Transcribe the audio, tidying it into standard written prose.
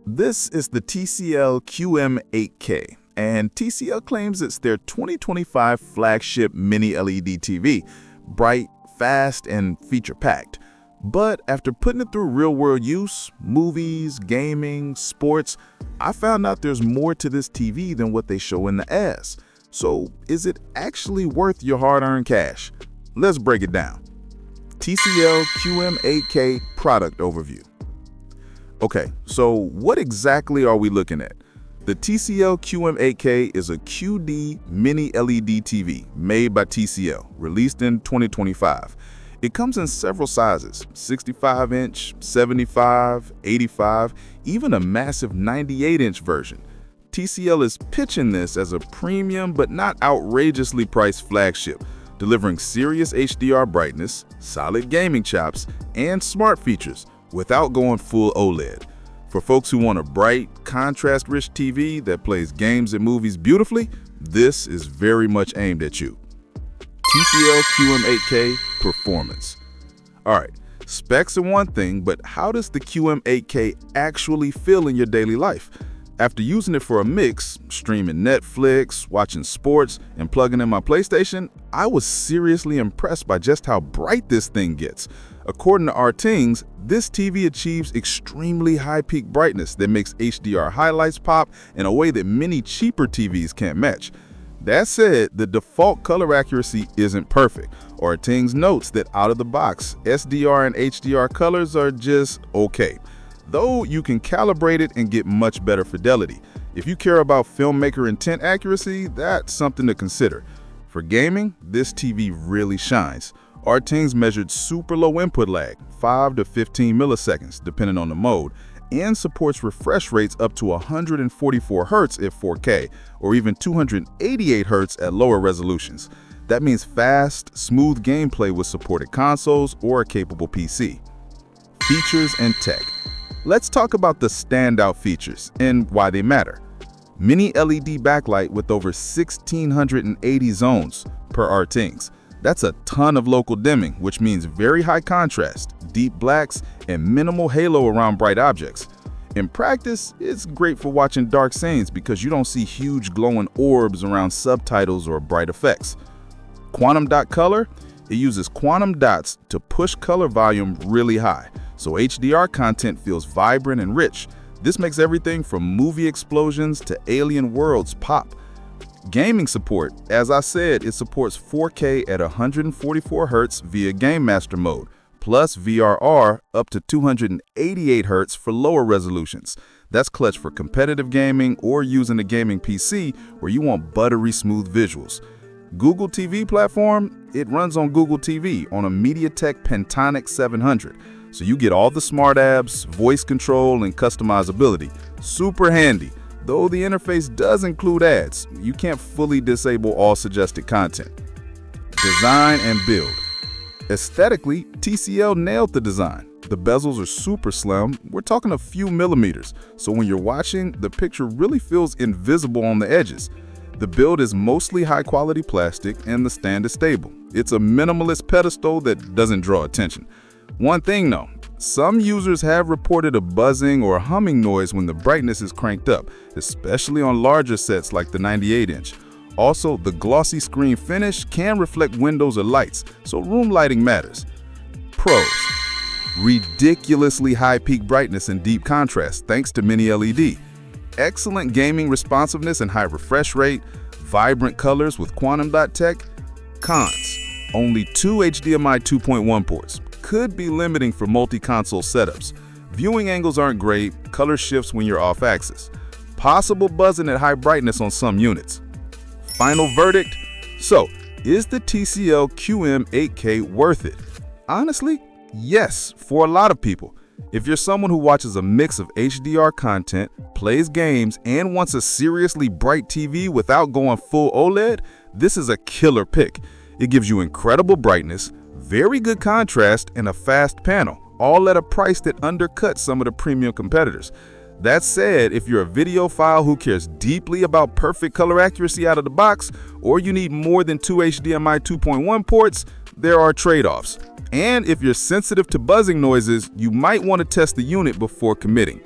This is the TCL QM8K, and TCL claims it's their 2025 flagship mini LED TV, bright, fast, and feature-packed. But after putting it through real-world use, movies, gaming, sports, I found out there's more to this TV than what they show in the ads. So is it actually worth your hard-earned cash? Let's break it down. TCL QM8K product overview. Okay, so what exactly are we looking at? The TCL QM8K is a QD mini LED TV made by TCL, released in 2025. It comes in several sizes, 65-inch, 75, 85, even a massive 98-inch version. TCL is pitching this as a premium but not outrageously priced flagship, delivering serious HDR brightness, solid gaming chops, and smart features without going full OLED. For folks who want a bright, contrast-rich TV that plays games and movies beautifully, this is very much aimed at you. TCL QM8K Performance. Alright, specs are one thing, but how does the QM8K actually feel in your daily life? After using it for a mix, streaming Netflix, watching sports, and plugging in my PlayStation, I was seriously impressed by just how bright this thing gets. According to RTings, this TV achieves extremely high peak brightness that makes HDR highlights pop in a way that many cheaper TVs can't match. That said, the default color accuracy isn't perfect. RTings notes that out of the box, SDR and HDR colors are just okay, though you can calibrate it and get much better fidelity. If you care about filmmaker intent accuracy, that's something to consider. For gaming, this TV really shines. RTings measured super low input lag, 5 to 15 milliseconds, depending on the mode, and supports refresh rates up to 144 Hz at 4K, or even 288 Hz at lower resolutions. That means fast, smooth gameplay with supported consoles or a capable PC. Features and tech. Let's talk about the standout features and why they matter. Mini LED backlight with over 1,680 zones per RTings. That's a ton of local dimming, which means very high contrast, deep blacks, and minimal halo around bright objects. In practice, it's great for watching dark scenes because you don't see huge glowing orbs around subtitles or bright effects. Quantum dot color, it uses quantum dots to push color volume really high, so HDR content feels vibrant and rich. This makes everything from movie explosions to alien worlds pop. Gaming support, as I said, it supports 4K at 144 Hz via Game Master mode, plus VRR up to 288 Hz for lower resolutions. That's clutch for competitive gaming or using a gaming PC where you want buttery smooth visuals. Google TV platform, it runs on Google TV on a MediaTek Pentonic 700, so you get all the smart apps, voice control, and customizability. Super handy. Though the interface does include ads, you can't fully disable all suggested content. Design and build. Aesthetically, TCL nailed the design. The bezels are super slim, we're talking a few millimeters, so when you're watching, the picture really feels invisible on the edges. The build is mostly high-quality plastic and the stand is stable. It's a minimalist pedestal that doesn't draw attention. One thing though, some users have reported a buzzing or humming noise when the brightness is cranked up, especially on larger sets like the 98-inch. Also, the glossy screen finish can reflect windows or lights, so room lighting matters. Pros. Ridiculously high peak brightness and deep contrast thanks to mini LED. Excellent gaming responsiveness and high refresh rate. Vibrant colors with quantum dot tech. Cons. Only 2 HDMI 2.1 ports. Could be limiting for multi-console setups. Viewing angles aren't great, color shifts when you're off axis. Possible buzzing at high brightness on some units. Final verdict? So, is the TCL QM8K worth it? Honestly, yes, for a lot of people. If you're someone who watches a mix of HDR content, plays games, and wants a seriously bright TV without going full OLED, this is a killer pick. It gives you incredible brightness, very good contrast, and a fast panel, all at a price that undercuts some of the premium competitors. That said, if you're a videophile who cares deeply about perfect color accuracy out of the box, or you need more than 2 HDMI 2.1 ports, there are trade-offs. And if you're sensitive to buzzing noises, you might want to test the unit before committing.